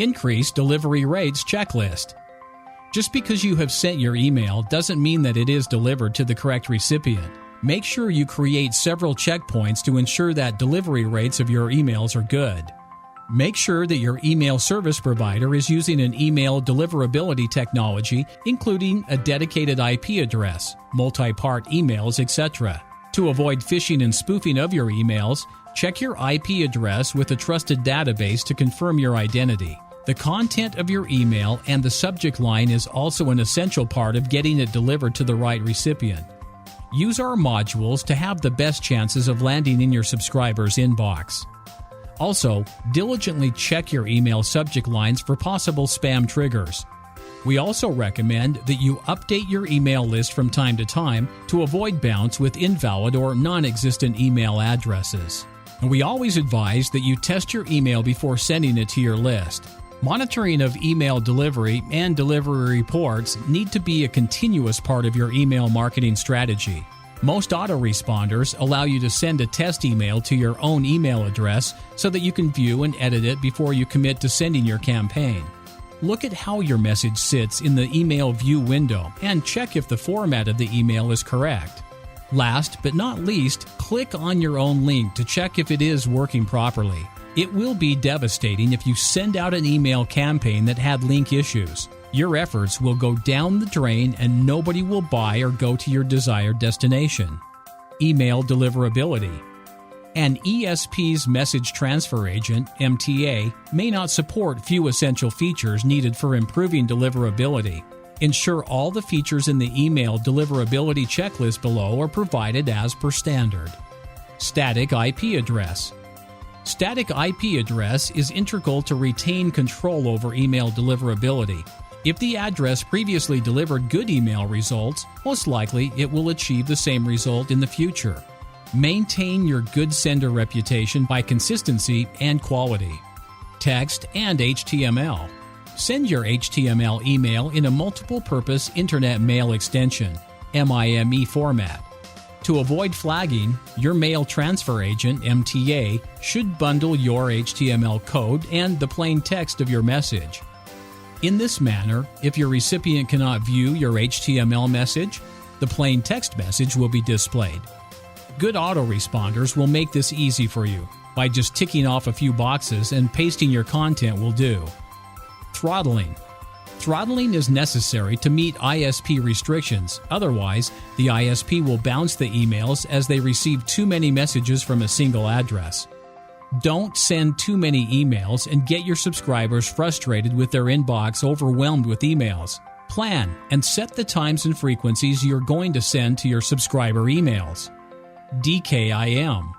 Increase delivery rates checklist. Just because you have sent your email doesn't mean that it is delivered to the correct recipient. Make sure you create several checkpoints to ensure that delivery rates of your emails are good. Make sure that your email service provider is using an email deliverability technology, including a dedicated IP address, multi-part emails, etc. To avoid phishing and spoofing of your emails, check your IP address with a trusted database to confirm your identity. The content of your email and the subject line is also an essential part of getting it delivered to the right recipient. Use our modules to have the best chances of landing in your subscriber's inbox. Also, diligently check your email subject lines for possible spam triggers. We also recommend that you update your email list from time to time to avoid bounce with invalid or non-existent email addresses. And we always advise that you test your email before sending it to your list. Monitoring of email delivery and delivery reports need to be a continuous part of your email marketing strategy. Most autoresponders allow you to send a test email to your own email address so that you can view and edit it before you commit to sending your campaign. Look at how your message sits in the email view window and check if the format of the email is correct. Last but not least, click on your own link to check if it is working properly. It will be devastating if you send out an email campaign that had link issues. Your efforts will go down the drain and nobody will buy or go to your desired destination. Email deliverability. An ESP's message transfer agent, MTA, may not support few essential features needed for improving deliverability. Ensure all the features in the email deliverability checklist below are provided as per standard. Static IP address. Static IP address is integral to retain control over email deliverability. If the address previously delivered good email results, most likely it will achieve the same result in the future. Maintain your good sender reputation by consistency and quality. Text and HTML. Send your HTML email in a multiple-purpose Internet Mail Extension (MIME) format. To avoid flagging, your mail transfer agent, MTA, should bundle your HTML code and the plain text of your message. In this manner, if your recipient cannot view your HTML message, the plain text message will be displayed. Good autoresponders will make this easy for you. By just ticking off a few boxes and pasting your content will do. Throttling. Throttling is necessary to meet ISP restrictions, otherwise the ISP will bounce the emails as they receive too many messages from a single address. Don't send too many emails and get your subscribers frustrated with their inbox overwhelmed with emails. Plan and set the times and frequencies you're going to send to your subscriber emails. DKIM.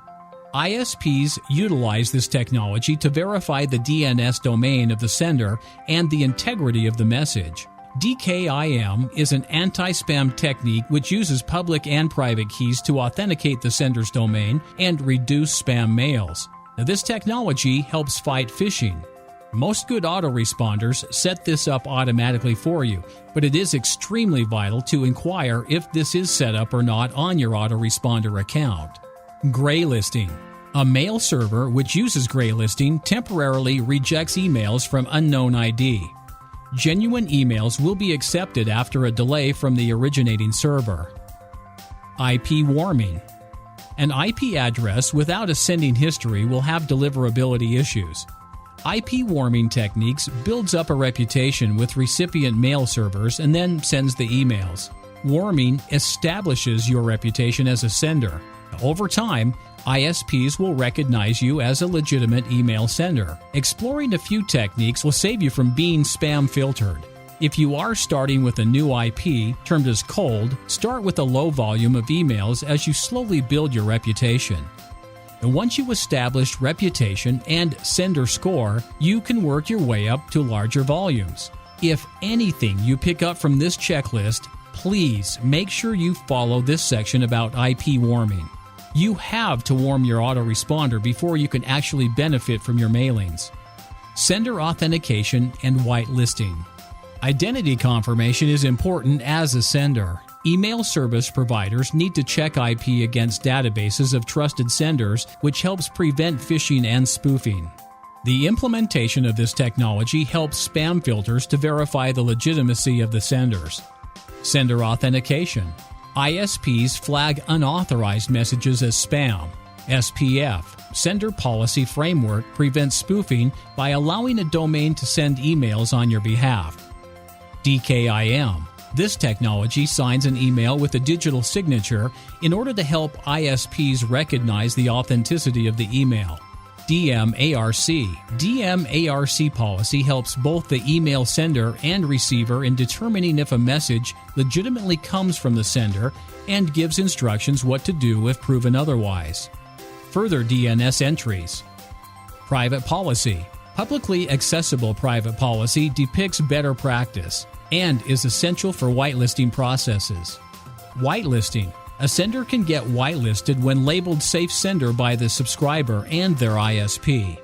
ISPs utilize this technology to verify the DNS domain of the sender and the integrity of the message. DKIM is an anti-spam technique which uses public and private keys to authenticate the sender's domain and reduce spam mails. Now, this technology helps fight phishing. Most good autoresponders set this up automatically for you, but it is extremely vital to inquire if this is set up or not on your autoresponder account. Gray listing. A mail server which uses gray listing temporarily rejects emails from unknown ID. Genuine emails will be accepted after a delay from the originating server. IP warming. An IP address without a sending history will have deliverability issues. IP warming techniques builds up a reputation with recipient mail servers and then sends the emails. Warming establishes your reputation as a sender. Over time, ISPs will recognize you as a legitimate email sender. Exploring a few techniques will save you from being spam filtered. If you are starting with a new IP, termed as cold, start with a low volume of emails as you slowly build your reputation. And once you establish reputation and sender score, you can work your way up to larger volumes. If anything you pick up from this checklist, please make sure you follow this section about IP warming. You have to warm your autoresponder before you can actually benefit from your mailings. Sender authentication and whitelisting. Identity confirmation is important as a sender. Email service providers need to check IP against databases of trusted senders, which helps prevent phishing and spoofing. The implementation of this technology helps spam filters to verify the legitimacy of the senders. Sender authentication. ISPs flag unauthorized messages as spam. SPF, Sender Policy Framework, prevents spoofing by allowing a domain to send emails on your behalf. DKIM. This technology signs an email with a digital signature in order to help ISPs recognize the authenticity of the email. DMARC. DMARC policy helps both the email sender and receiver in determining if a message legitimately comes from the sender and gives instructions what to do if proven otherwise. Further DNS entries. Private policy. Publicly accessible private policy depicts better practice and is essential for whitelisting processes. Whitelisting. A sender can get whitelisted when labeled safe sender by the subscriber and their ISP.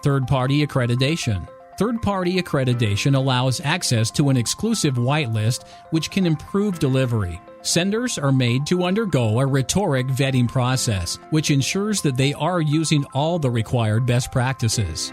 Third-party accreditation. Third-party accreditation allows access to an exclusive whitelist which can improve delivery. Senders are made to undergo a rhetoric vetting process, which ensures that they are using all the required best practices.